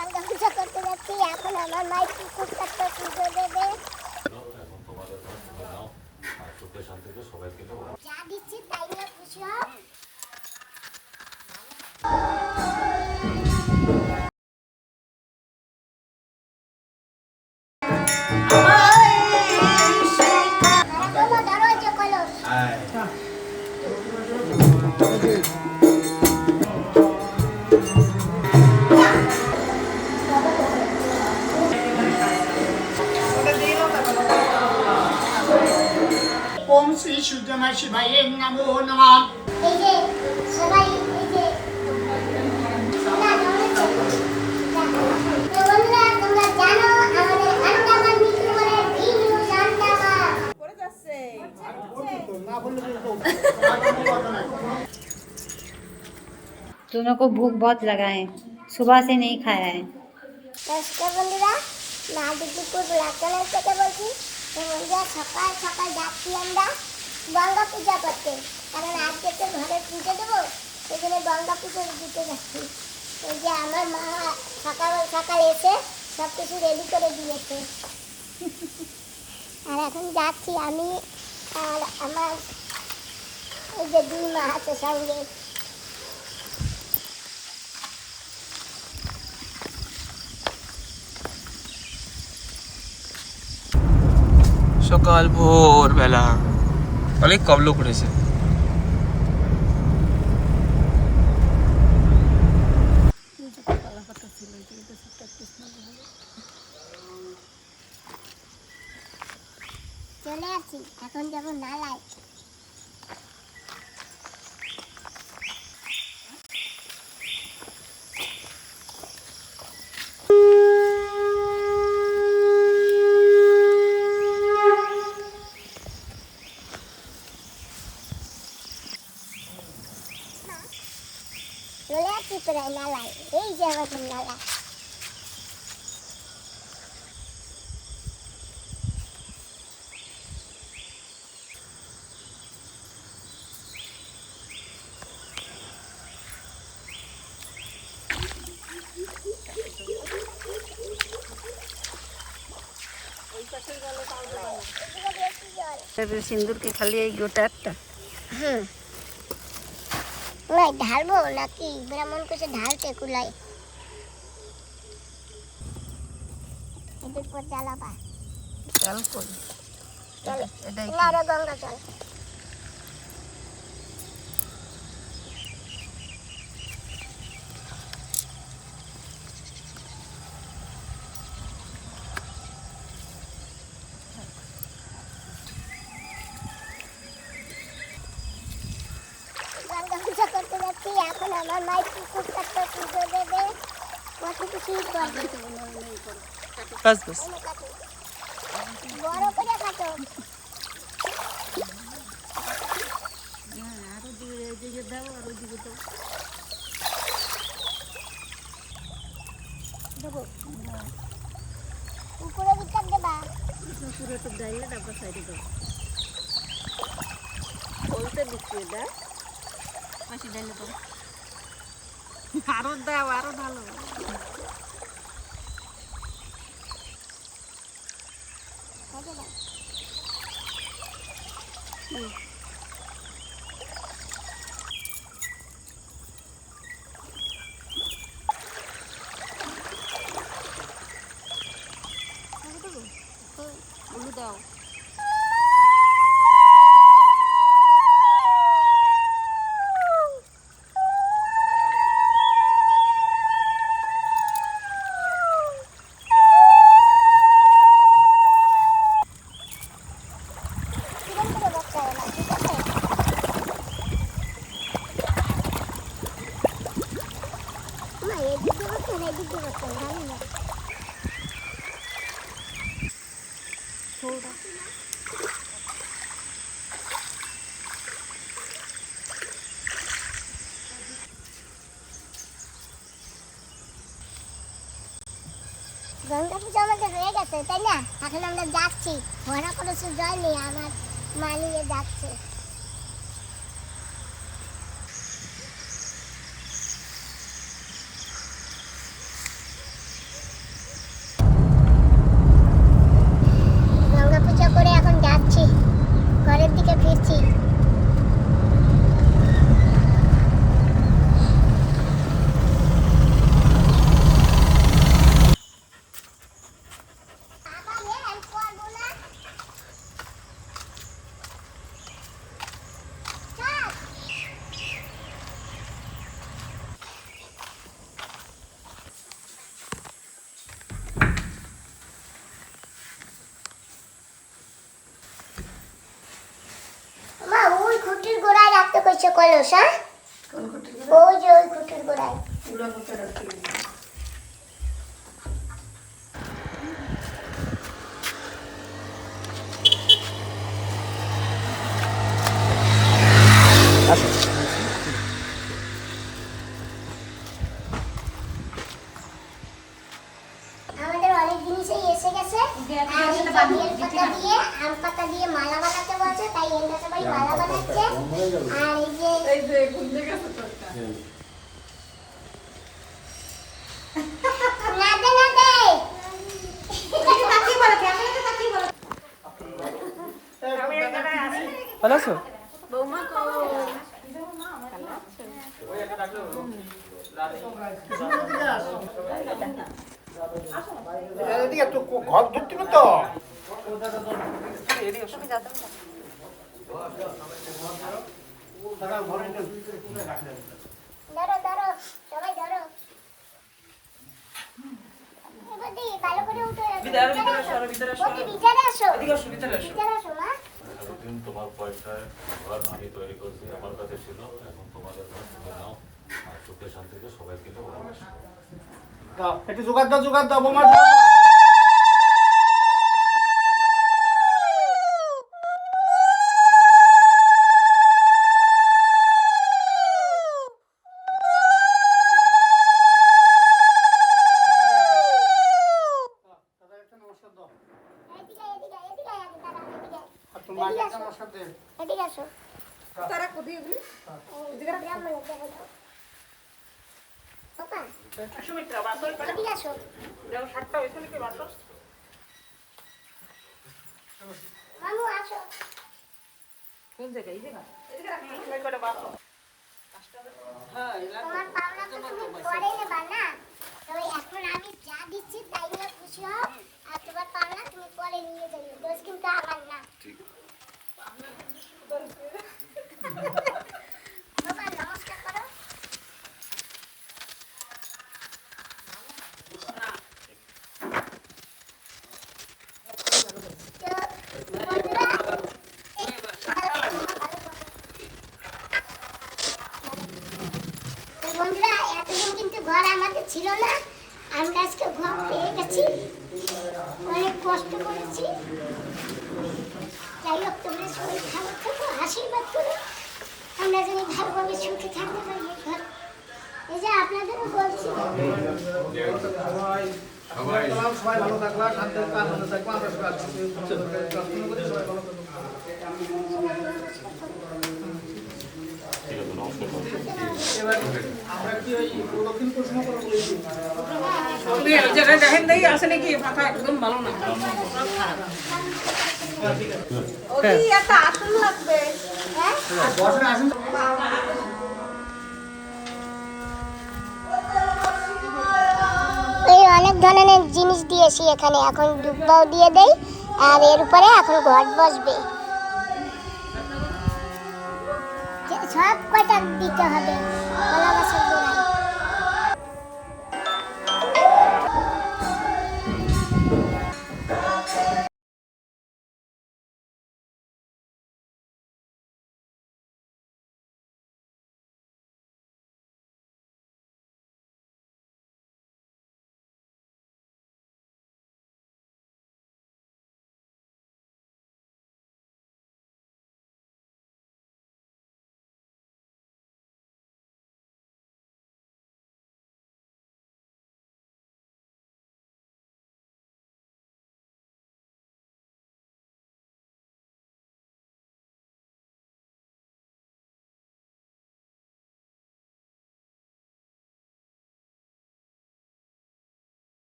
গঙ্গা পূজা করতে যাচ্ছি। এখন আমার মাই পুকুর কাটতে পুজো দেবে। যা দিচ্ছি তাই নিয়ে খুশি হও। ওম শ্রী সূর্যময় শিবায় নমো নমঃ। এই যে সবাই এই যে বন্ধুরা তোমরা জানো আমাদের আন্দামান নিকোবরের ভিডিও শান্তামা করে যাচ্ছে না বললে তো दोनों को भूख बहुत लगा है, सुबह से नहीं खाया है। নমস্কার বন্ধুরা, মা দিদিপুর ব্লগচ্যানেল থেকে বলছি। তো বন্ধুরা সকাল সকাল যাচ্ছি আমরা গঙ্গা পূজা করতে, কারণ আজকে তো ঘরে পুজো দেবো, সেই জন্য গঙ্গা পুজো দিতে যাচ্ছি। ওই যে আমার মা সকাল সকাল এসে সব কিছু রেডি করে দিয়েছে। আর এখন যাচ্ছি আমি আর আমার ওই যে দুই মা আছে সঙ্গে। সকাল ভোরবেলা অনেক কম লোক উঠেছে। চলে আসছি, এখন যাবো নালায়। চলে আসছি প্রায় নালায়, এই যে আমাদের নালা। सिंदूर के खाली एक गोटा একটা না ঢালবো নাকি ব্রাহ্মণ কিছু ঢালতে কুলাই এদের পর জ্বালাবা চাল করি চলো এটাই না রে গঙ্গা চল। গঙ্গা পূজা করতে যাচ্ছি। এখন আমার মাই পুকুর কাটতে পুজো দেবে। কত কিছু করবে বাস বাস বড় করে কাটো। আরো দিকে দাও আরো দিকে দাও দেবো উপরে দিকটা দেবা। পুরো তো ডাইলে ডাব্বা সাইডে দাও বলতে দিচ্ছি এটা পাশে ডাইলে দাও আরো দাও আরো ভালো হয়ে যাবে। আলু দাও কিরম করে বাচ্চা এলা, ঠিক আছে? মা এদিক দিয়ে বাচ্চা না এদিক দিয়ে বাচ্চা জানি না। গঙ্গা পূজা আমাদের হয়ে গেছে তাই না? এখন আমরা যাচ্ছি, ভরা কলসে জল নিয়ে আমার মা নিয়ে যাচ্ছে। কলস, হ্যাঁ? কোন কুটির ওই যে ওই খুঁটির গোড়ায়। পুরো কুটির রাখি। আমাদের অনেক জিনিসই এসে গেছে। আর এই যে বেলপাতা দিয়ে, আম পাতা দিয়ে মালা বানাতে বলছে, তাই এন্ডা সবাই মালা বানাচ্ছে। আর এই যে গুঞ্জে গেছে তোরটা। না দে না দে। তাকি বলে ক্যামেরাতে তাকি বলে। আমি এখানে আছি। ভালো আছো? বৌমা কো। এদিকে তো ঘর ঢুকতে না তো ধরো ধরো, সবাই ধরো। এবার দি ভালো করে উঠে আসো। ভিতরে ওকে ভিতরে আসো। ভিতরে ভিতরে আসো মা। এতদিন তোমার পয়সায় ঘর আমি তৈরি করছি আমার কাছে ছিল, এখন তোমাদের ঘর তুমি নাও আর সুখে শান্তিতে সবাইকে ভালোবাসো। দাও, একটু জোগাড় দাও বোমা। এদিকে এদিকে এদিকে আগে দাঁড়াও, এদিকে। আর তোমার মাকে একটা নমস্কার দে। এদিকে আসো। তারা কোথায় গেলি? ব্রাহ্মণ দেখো তো। পাপা, সুমিত্রা বাসর করে। এদিকে আসো। যাও 7টা হইছে নাকি বাসর? মামু আসো। কোন জায়গায় এই জায়গা? এই জায়গা কি সময় করে বাসর? হ্যাঁ, তোমার পাওনা তো তুমি পরে নেবা না। তো এখন আমি যা দিচ্ছি তাই নিয়ে খুশি হও। আর তোমার পাওনা তুমি পরে নিয়ে যাবে। দোষ কিন্তু আমার না। বাবা নমস্কার করো। তো বন্ধুরা, তো বন্ধুরা, এতদিন কিন্তু ঘর আমাদের ছিল না। আমরা আজকে ঘর পেয়ে গেছি। অনেক কষ্ট করেছি। যাই হোক, তোমরা সবাই ভালো থাকো, আশীর্বাদ করো। আমরা যদি ভালোভাবে সুখে থাকতে পারি এই ঘর। এই যে আপনাদেরও বলছি, সবাই ভালো থাকবা, শান্তি থাকবা, আমরা সবাই সবাই ভালো থাকবো। ঠিক আছে, নমস্কার। এবার আমরা কি ওই দক্ষিণ প্রশ্ন করে বলেছি তুমি ওই জায়গায় দেখেন দেখি আছে নাকি ফাঁকা একদম ভালো না। ওই একটা আসন লাগবে। হ্যাঁ? বসে আসেন। এই অনেক ধরনের জিনিস দিয়েছি এখানে। এখন দুব্বাও দিয়ে দেই। আর এর উপরে এখন ঘট বসবে। সব কয়টা দিতে হবে কলা গাছের গোড়ায়।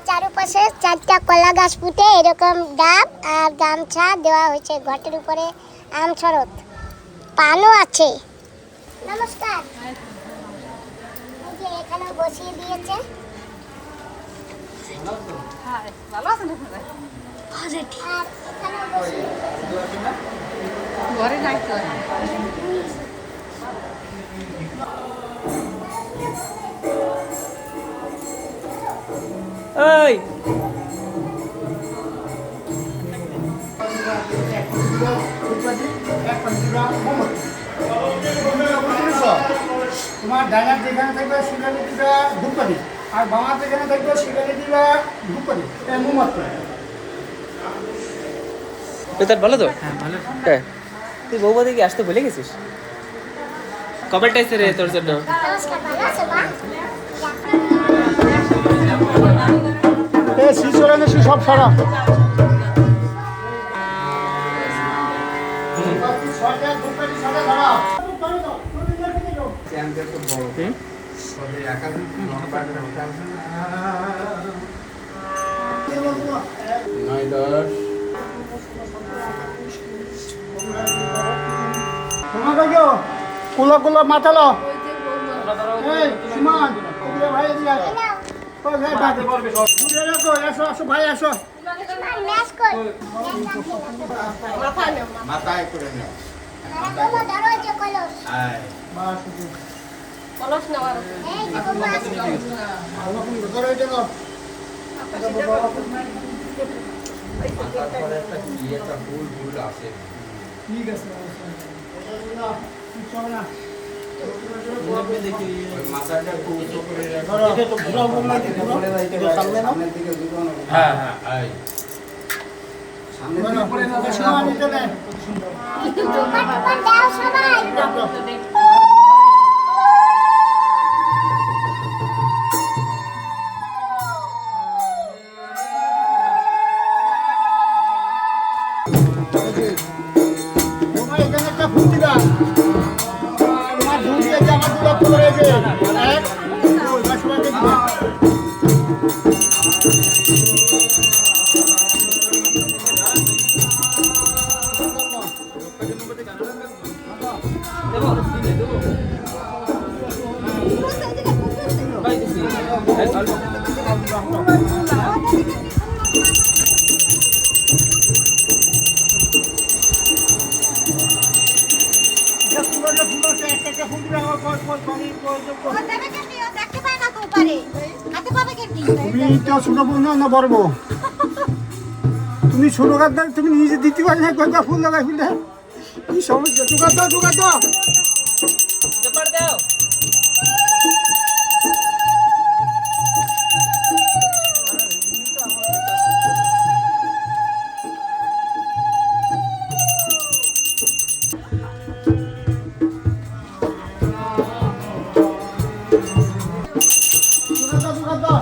চারপাশে 4টা কলা গাছ পুঁতে এরকম ডাব আর গামছা দেওয়া হয়েছে ঘটের উপরে আম শরৎ পানও আছে। নমস্কার। এই যে এখানে বসিয়ে দিয়েছে। ভালো আছেন আপনারা? আর এখানে বসিয়ে ঘরে নাই তো এই তোমার ডাইনার যেখানে থাকবে শিলালিপিটা ধূপকাঠি আর বামার যেখানে থাকবে শিলালিপিটা ধূপকাঠি মোমবাতি। তোর ভালো তো? হ্যাঁ ভালো। তুই বৌবাদিকে আসতে ভুলে গেছিস? কবে টাইছে রে তোর জন্য? নমস্কার, ভালো আছো মা? শিশু এনেছি সব সারা কোলা কোলা মাথালো এই সুমান ভাই এদিকে আয়। ওই ভাই বাদে পড়বে সব দূরে রাখো। এসো এসো ভাই এসো। তোমার ম্যাচ কই? মাথায় করে নাও। মারা ধরো যে কলস। আয় বাস কলস নেওয়ার এই যে কুমড়ো আছে। আলো কোন ধরে যাও। মাথার একটা কি একটা ফুল ফুল আছে। ঠিক আছে চলো না ওই মাথাটা একটু উঁচু করে রাখো। এটা তো ঘুরাও বললাম সামনে না সামনের দিকে ঘুরানো। হ্যাঁ হ্যাঁ আয় সামনের না, দিকে না, সুমান নিতে নেই। তোমার দাও সবাই। তোমার এখানে একটা ফুল দিবা। তোমার ফুল দিয়ে যে আমার দুটো ফুল রয়েছে। এক, দুই, বাস সবাইকে দিবা। যে ফুল আছে, একটা একটা ফুল দিবা। আমার দেখতে পায় না তো পারে হাতে পাবে কেমনি? তুমি তো ছোট বোন না বড় বউ? তুমি ছোট গাদ্দার, তুমি নিজে দিতে পারি না কয়েকটা ফুল লাগাই ফুলে কি সমস্যা? জোগাড় দাও জোগাড় দাও। জোগাড় দাও। জোগাড় দাও জোগাড় দাও।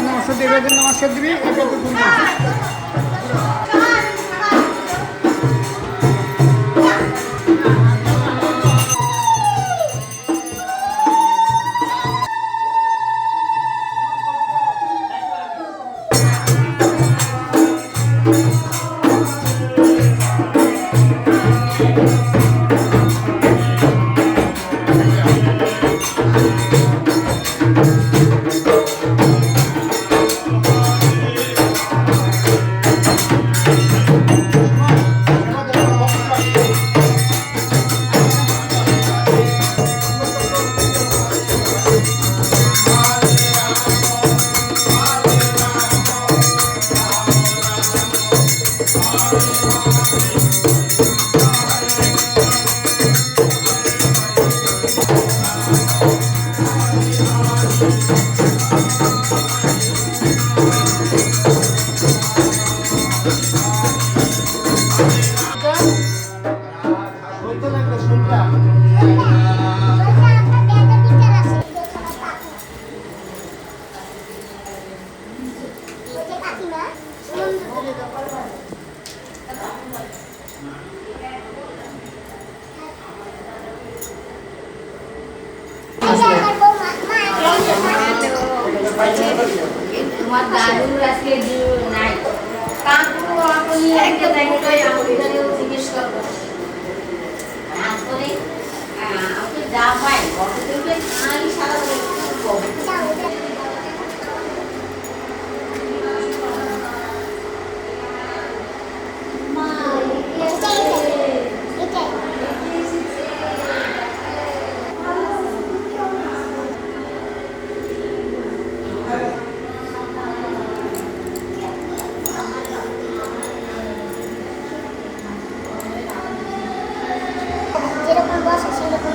নমস্কার দেবে নমস্কার দিবি এটা তো তুমি না সমুদ্র আমার বউ তোমার দাদুর আজকে নাই কাকু আপনি একটা দেখে আমাদেরও জিজ্ঞেস করবো তারপরে আপনি যা পাই গতদিনকে খাই সারা যেরকম বসে সেরকম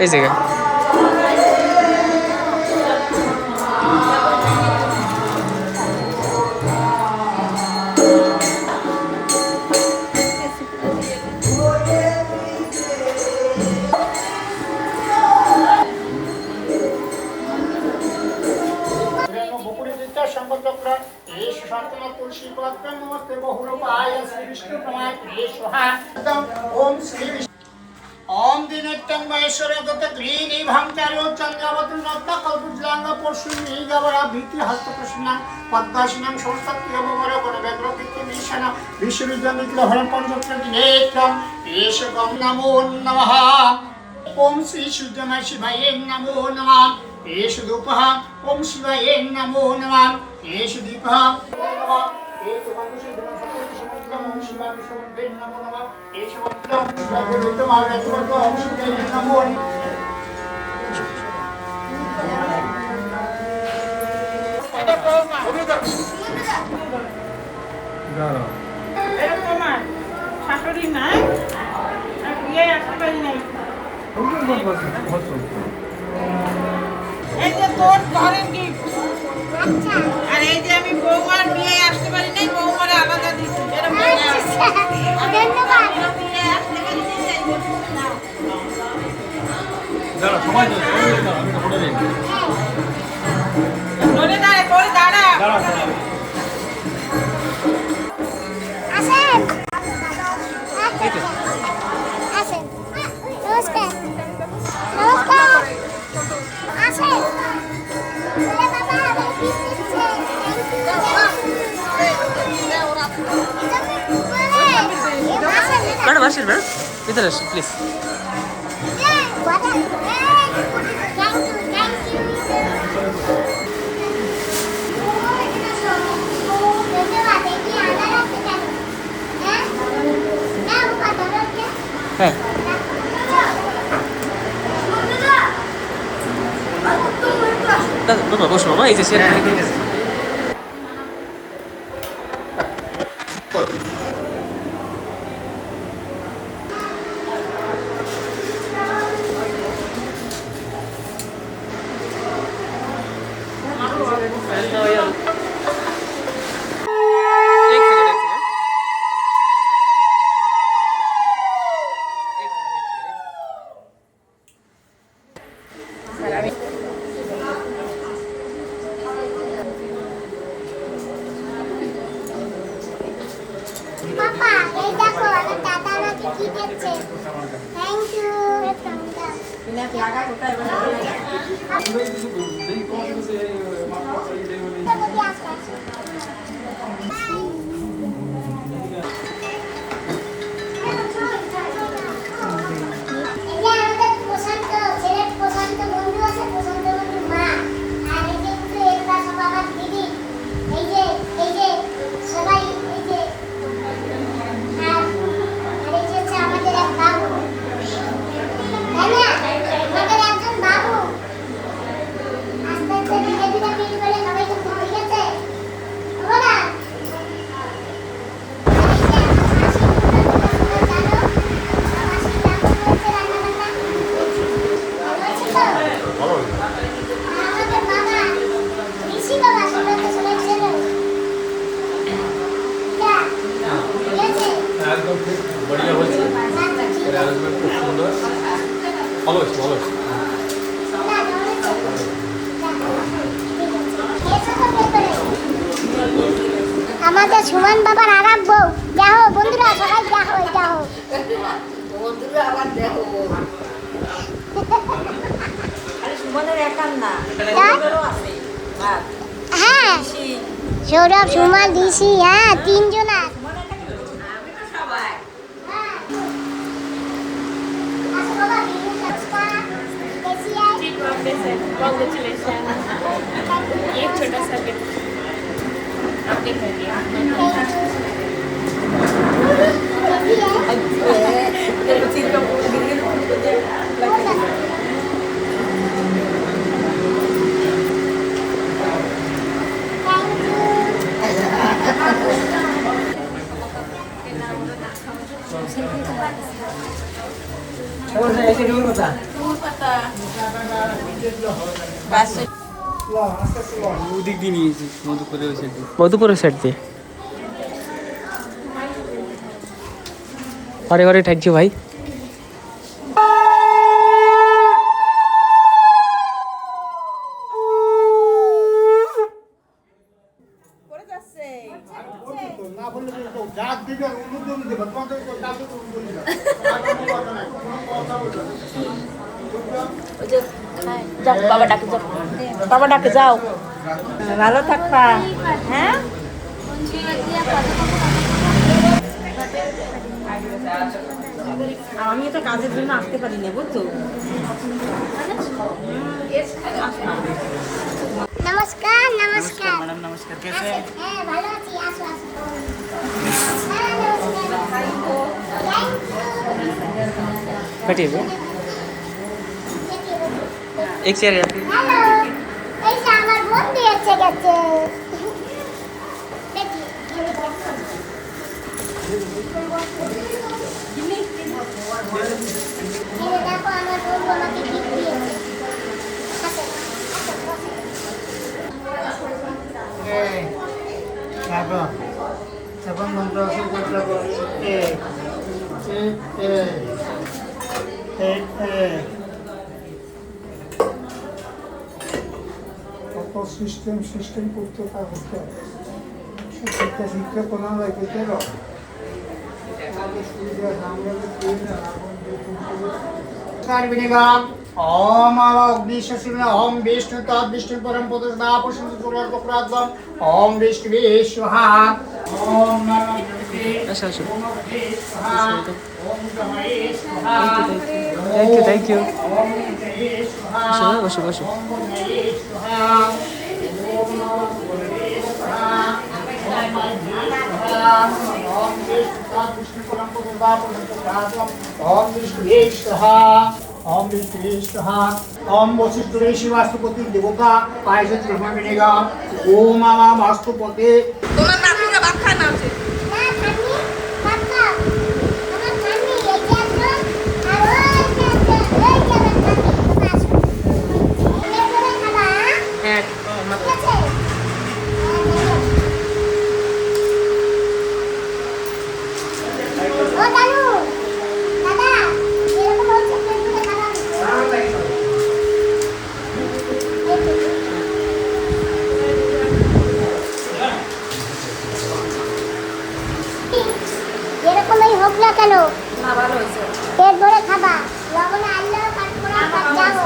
এই জায়গায় ओम दिनेत्यं महेश्वर दत्त ग्रीनी भांचार्यो चंद्रावती नत्ता कल्पुजलांग परशुनी गवरा भीति हस्त कृष्णा पद्मासनं संस्थाप्य ममर कोन व्यग्र कित्ति निशना विश्वविद्या निखिल हरं पंचत्र दिनेत्यं एष गम नमो नमः ओम श्री सूर्यमय शिवाय नमो नमः एष धूपः ओम शिवाय नमो नमः एष दीपः नमः एष मनुष्य ओम शिवाय विष्णुवे नमो नमः एष मंत्रं शिवाय महाराज ओम शिवाय नमो শাশুড়ি নাই বিয়ে আসতে পারি নাই এই যে তোর ঘরের গিফট আচ্ছা আর এই যে আমি বৌমার বিয়ে আসতে পারি নাই বৌমারে আলাদা দিচ্ছি এরকম ধন্যবাদ বিয়ে আসতে পারি নাই তাই বলছি না ধরে দাঁড়া করে দাঁড়া আসেন আসেন নমস্কার নমস্কার আসেন বলে বাবা বেবি দিচ্ছে ম্যাডাম আসেন ম্যাডাম ভিতরে আসেন প্লিজ হ্যাঁ বাবা বসো বাবা এই যে চেয়ার পাপা এই দেখো আমার দাদা আমাকে কি দিচ্ছে থ্যাংক ইউ সবাই ভালো হয়েছে ভালো হয়েছে। না, ধরেছে। এসো তো ভেতরে। আমাদের সুমন বাবার আরাম বউ যাও বন্ধুরা সবাই যাও বন্ধুরা আবার দেখো আরে সুমনের একার না ওদেরও আছে ভাত হ্যাঁ সৌরভ সুমন দিশি হ্যাঁ তিনজন আছে আমি তো সবাই হ্যাঁ। আসো বাবা, বিনু সস্তা, এশিয়ায়। Congratulations. ये एक छोटा सा गिफ्ट आपके घर लिया ওদিক দিয়ে নিয়েছি মধুপুরের ওই সাইড দিয়ে। মধুপুরের সাইড দিয়ে ঘরে ঘরে থ্যাংক ইউ ভাই। করে যাচ্ছে না বললে তো ডাক দিবে অনুমোদন দিবে তোমাদের তো ডাক দিবে অনুমোদন দিবে যাও বাবা ডাকে যাও বাবা ডাকে যাও ভালো থাকবা হ্যাঁ আমি এটা কাজের জন্য আসতে পারি না বুঝছো নমস্কার নমস্কার ম্যাডাম নমস্কার হ্যাঁ ভালো আছি আসো আসো হ্যাঁ নমস্কার থ্যাংক ইউ बैठिए एक चेयर है হ্যালো এই যে আমার বন্ধু এসে গেছে দেখি এই যে দেখো আমার বন্ধু আমাকে গিফট দিয়েছে আসো আসো বসো। তারপর তখন মন্ত্র আছে করতে কত সিস্টেম করতে পারবে শিক্ষা শিক্ষা কোনো লাগতে ओम अग्निशस्त्र ओम विष्णु तत् विष्णु परम पुरुषा पुष्ण सुरर पराद्वम ओम विष्णु स्वाहा ओम नमः अच्छा अच्छा ओम स्वाहा ओम गमये स्वाहा थैंक यू ओम जये स्वाहा बसो बसो ओम गमये स्वाहा ओम नमः भगवते स्वाहा ओम जये स्वाहा ओम विष्णु तत् विष्णु परम पुरुषा पुष्ण सुरर ओम विष्णु स्वाहा ओम विष्णु ओम वशिष्ठ ऋषि वास्तुपति देवता पायस ब्रह्म विनेगा ओम मामा वास्तुपति তোমার নাতিরা ভাত খায় না আছে না খানি পাতা আমার খানি এই যে আসো আর ওই যে আসো ওই যে আমার খানি আসো তুমি করে খাবা হ্যাঁ ঠিক আছে ও দাদু দাদা এরকম হচ্ছে প্লেট করে খাবা এরকমই হোক না কেন না ভালো হয়েছে পেট ভরে খাবা লবণে আনলেও কাট করে যাবো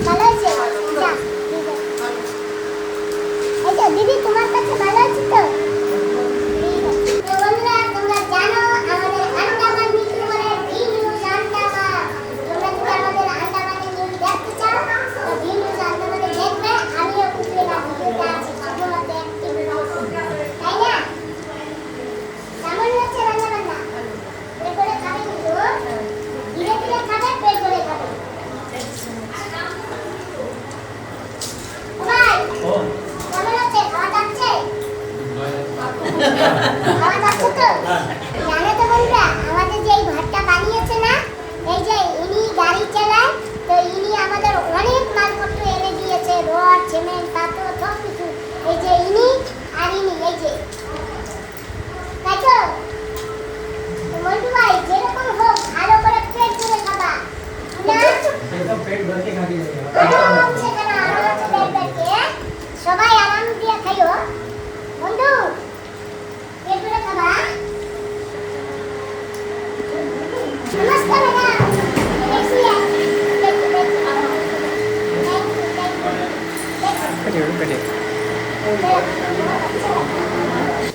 ভালো হয়েছে যা, ঠিক আছে। এই তো দিদি তোমার কাছে ভালো আছে তো ঠিক আছে। তো বন্ধুরা তোমরা জানো আমাদের আন্দামান মিত্রবনের ভি নিউজ আন্দামান তোমরা যদি আমাদের আন্দামানের নিউজ দেখতে চাও তো ভি নিউজ আন্দামানে দেখবে আমিও কুকুরের ভিডিওটা আছে শুধুমাত্র একটি ভিডিও তাই না কেমন হচ্ছে রান্না বান্না পেট ভরে খাবে কিন্তু ধীরে ধীরে খাবে পেট ভরে খাবে ভাই কেমন হচ্ছে খাওয়া যাচ্ছে খাওয়া যাচ্ছে তো জানো তো বন্ধুরা আমাদের যে এই ভাতটা বানিয়েছে না এই যে ইনি গাড়ি চালায় তো ইনি আমাদের অনেক মালপত্র এনে দিয়েছে রড সিমেন্ট পাথর সব কিছু এই যে ইনি আর ইনি এই যে তাই তো মন্টু ভাই যেরকম হোক ভালো করে পেট ভরে খাবা আরাম হচ্ছে কেন? আরাম হচ্ছে দেখবে, সবাই আরাম দিয়ে খাইও বন্ধু, পেট ভরে খাবা। নমস্কার ম্যাডাম,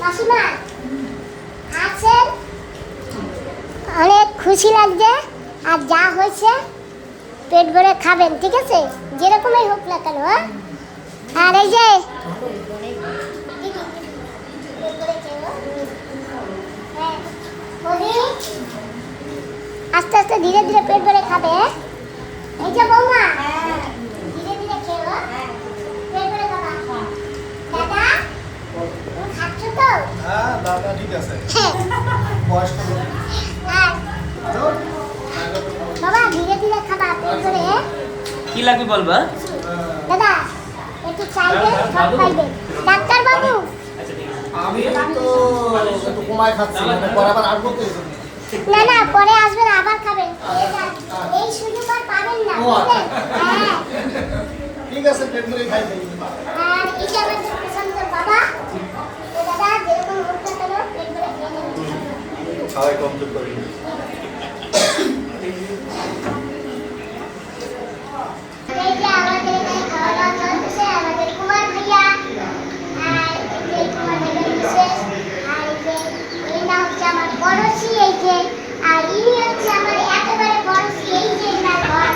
মাসিমা আছেন, অনেক খুশি লাগছে। আর যা হয়েছে পেট ভরে খাবেন, ঠিক আছে, যেরকমই হোক না কেন। হ্যাঁ, আর এই যে আস্তে আস্তে ধীরে ধীরে পেট ভরে খাবে। এই যে বৌমা, ধীরে ধীরে খেও, পেট ভরে খাবা। দাদা তুমি খাচ্ছ তো? হ্যাঁ দাদা ঠিক আছে। হ্যাঁ। বাবা ধীরে ধীরে খাবা, পেট ভরে। কি লাগবে বলবা? দাদা একটু চাইবে, সব খাইবে। ডাক্তার বাবু, আমি তো একটু কমায় খাচ্ছি, মানে বরাবর আসবো তো। না না, পরে আসবেন আবার খাবেন, এই সুযোগ আর পাবেন না, বুঝলেন? হ্যাঁ। ঠিক আছে, পেট ভরে খাই দিই। আর এই যে আমাদের পছন্দের বাবা, তো দাদা যেরকম হোক না কেন পেট ভরে খেয়ে নেবেন। খাওয়াই কমপ্লিট করি। এই যে আমাদের এখানে খাওয়া দাওয়া চলতেছে, আমাদের কুমার ভাইয়া, আর এই যে কুমার ভাইয়ার বিশেষ, আর এই যে এই না হচ্ছে আমার পড়োশি, এই যে, আর ইনি হচ্ছে আমার একেবারে পড়োশি, এই যে এনার ঘর।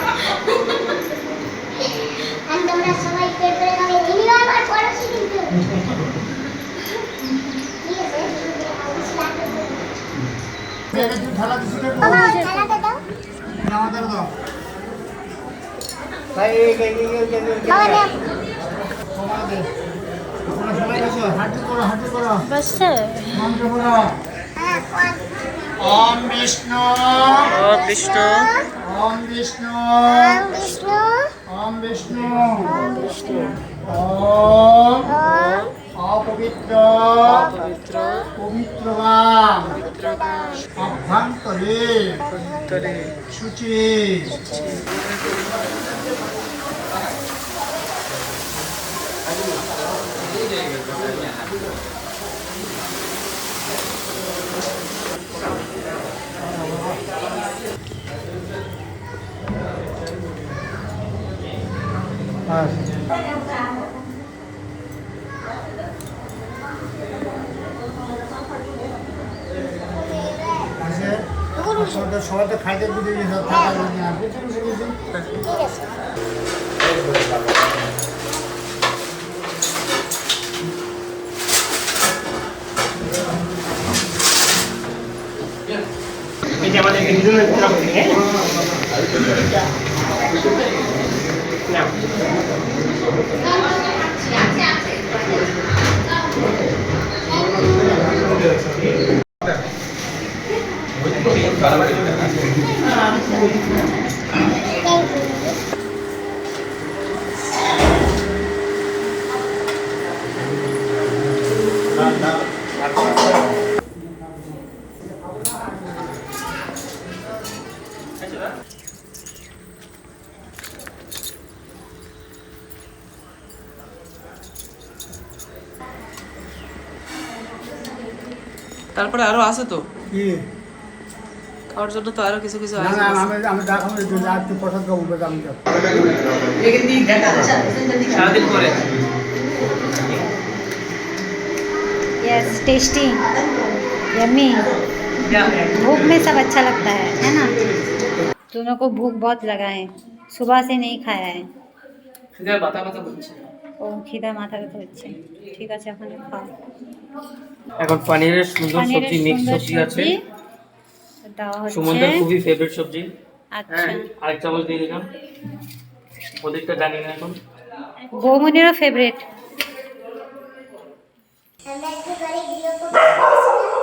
আর তোমরা সবাই পেট ভরে খাবে, ইনিও আমার পড়োশি কিন্তু। ঠিক আছে, বেশি লাগবে না। থালা কিছু বাবা ওই থালাটা দাও। আমাদের দাও। তাই বাবা নাও। সবাই গেছো, হাঁটু করো, হাঁটু করো। बस মন্ত্র করো। হ্যাঁ, কোন? ওম বিষ্ণু, ও বিষ্ণু, ওম বিষ্ণু, ওম বিষ্ণু, ওম বিষ্ণু, ওম বিষ্ণু, ওম ওম অপবিত্র পবিত্র পবিত্র বা অভ্যন্তরে শুচি। সবাই তো খাইতে দিতে থাকা ঠিক আছে। এই যে আমাদের দুজনের তরফ থেকে নাও। তারপরে আরো আছে তো কি খাওয়ার জন্য, তো আরো কিছু কিছু না আছে। না আমি দেখাবো আর একটু পছন্দ করবো আমি যাবো। সারাদিন পরে यस टेस्टी यम्मी भूख में सब अच्छा लगता है ना। दोनों को भूख बहुत लगा है, सुबह से नहीं खाया है। খিদে বাতা বাতা করছে। ও খিদা মাথা ব্যথা হচ্ছে। ঠিক আছে এখন খাও। এখন পনিরের সুন্দর পনিরের সবজি, মিক্স সুন্দর সবজি আছে। দেওয়া হচ্ছে। সুমনদের খুবই ফেভারিট সবজি। আচ্ছা হ্যাঁ, আরেক চামচ দিয়ে দিলাম। ওদেরটা জানি না এখন। বৌমনিরও ফেভারিট। আমরা একটু ঘরে গৃহপ্রবেশ করেছিলাম।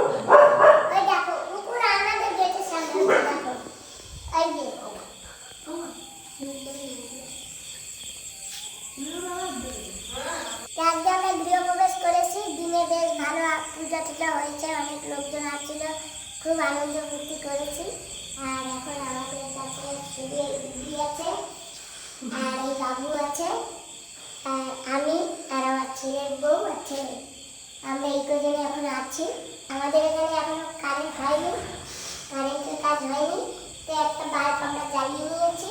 ওই দেখো কুকুর আমাদের গেটের সামনে, দেখো এই যে আজকে আমরা গৃহপ্রবেশ করেছি। দিনে বেশ ভালো পূজা টুজা হয়েছে, অনেক লোকজন আসছিল, খুব আনন্দ ফুর্তি করেছি। আর এখন আমাদের কাছে শুধু দিয়েছে বাবু আছে, আর আমি, আর আমার ছেলের বউ আর ছেলে। আমরা এই কজনে এখন আছি। আমাদের এখানে এখনো কারেন্ট হয়নি, কারেন্টের কাজ হয়নি, তো একটা বাল্ব আমরা জ্বালিয়ে নিয়েছি।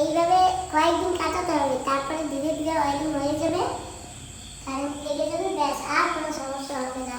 এইভাবে কয়েকদিন কাটাতে হবে, তারপরে ধীরে ধীরে ওয়ারিং হয়ে যাবে, কারেন্ট লেগে যাবে, ব্যাস আর কোনো সমস্যা হবে না।